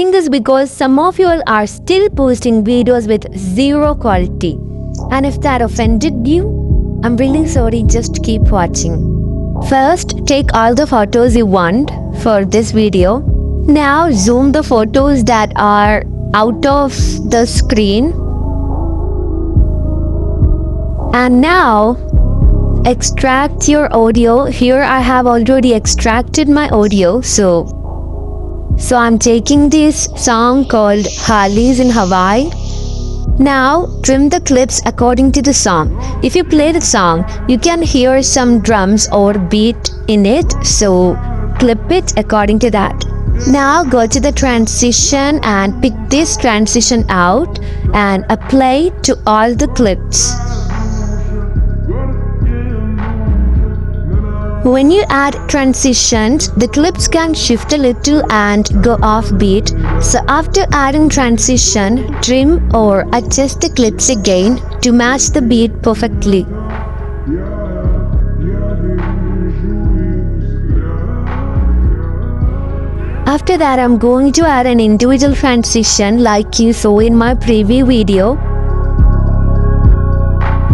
think this because some of you all are still posting videos with zero quality. And if that offended you, I'm really sorry, just keep watching. First, take all the photos you want for this video. Now zoom the photos that are out of the screen. And now extract your audio. Here I have already extracted my audio. So I'm taking this song called Harley's in Hawaii. Now trim the clips according to the song. If you play the song, you can hear some drums or beat in it. So clip it according to that. Now go to the transition and pick this transition out and apply to all the clips. When you add transitions, the clips can shift a little and go off beat. So after adding transition, trim or adjust the clips again to match the beat perfectly. After that, I'm going to add an individual transition like you saw in my preview video.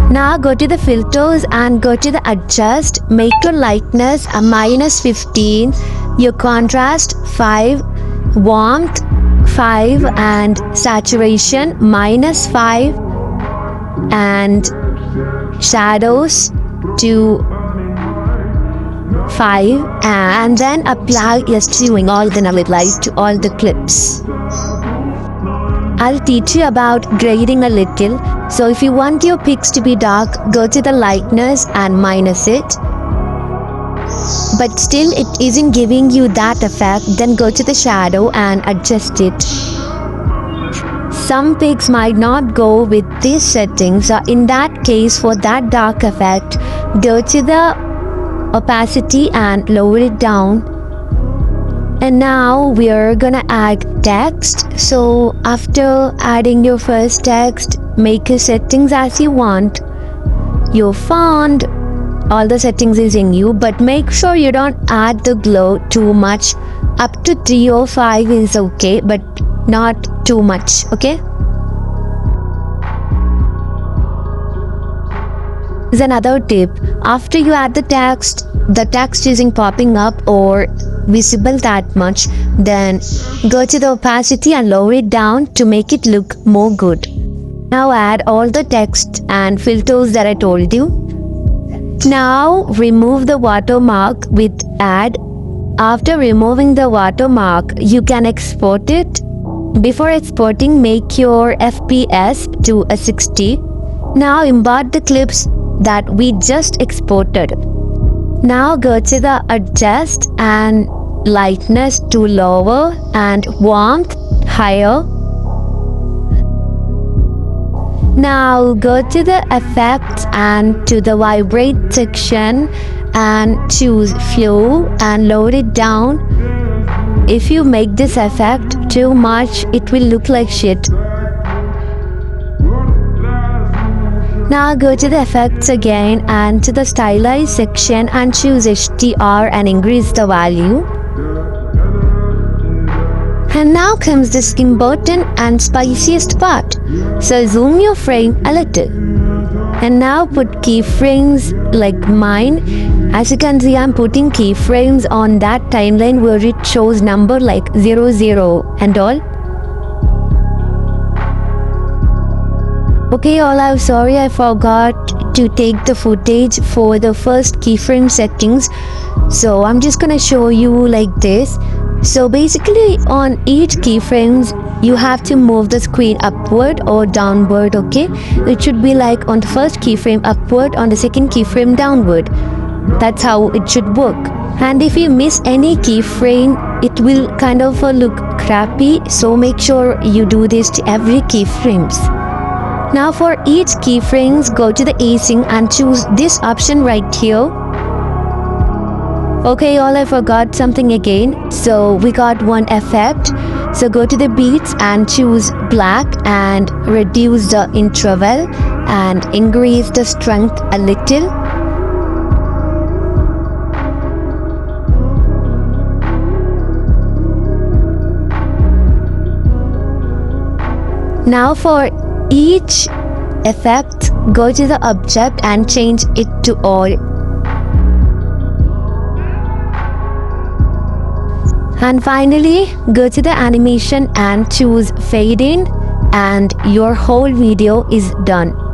Now go to the filters and go to the adjust. Make your lightness a -15, your contrast 5, warmth 5 and saturation -5 and shadows to 5 and then apply your skewing all the light to all the clips. I'll teach you about grading a little. So if you want your pics to be dark, go to the lightness and minus it. But still it isn't giving you that effect, then go to the shadow and adjust it. Some pics might not go with these settings, so in that case, for that dark effect, go to the opacity and lower it down. And now we're gonna add text. So after adding your first text, make your settings as you want. Your font, all the settings is in you, but make sure you don't add the glow too much. Up to 3 or 5 is okay, but not too much, okay? Is another tip. After you add the text isn't popping up or visible that much, then go to the opacity and lower it down to make it look more good. Now add all the text and filters that I told you. Now remove the watermark with add. After removing the watermark, you can export it. Before exporting, make your FPS to a 60. Now import the clips that we just exported. Now go to the adjust and lightness to lower and warmth higher. Now go to the effects and to the vibrate section and choose flow and lower it down. If you make this effect too much, it will look like shit. Now go to the effects again and to the stylize section and choose HDR and increase the value. And now comes this important and spiciest part. So zoom your frame a little. And now put keyframes like mine. As you can see, I'm putting keyframes on that timeline where it shows number like 00 and all. Okay, all, I'm sorry I forgot to take the footage for the first keyframe settings. So I'm just gonna show you like this. So basically on each keyframes, you have to move the screen upward or downward, okay? It should be like on the first keyframe upward, on the second keyframe downward. That's how it should work. And if you miss any keyframe, it will kind of look crappy. So make sure you do this to every keyframes. Now for each keyframes, go to the async and choose this option right here. Okay, all, I forgot something again. So we got one effect. So go to the beats and choose black and reduce the interval and increase the strength a little. Now for each effect, go to the object and change it to all. And finally, go to the animation and choose fade in, and your whole video is done.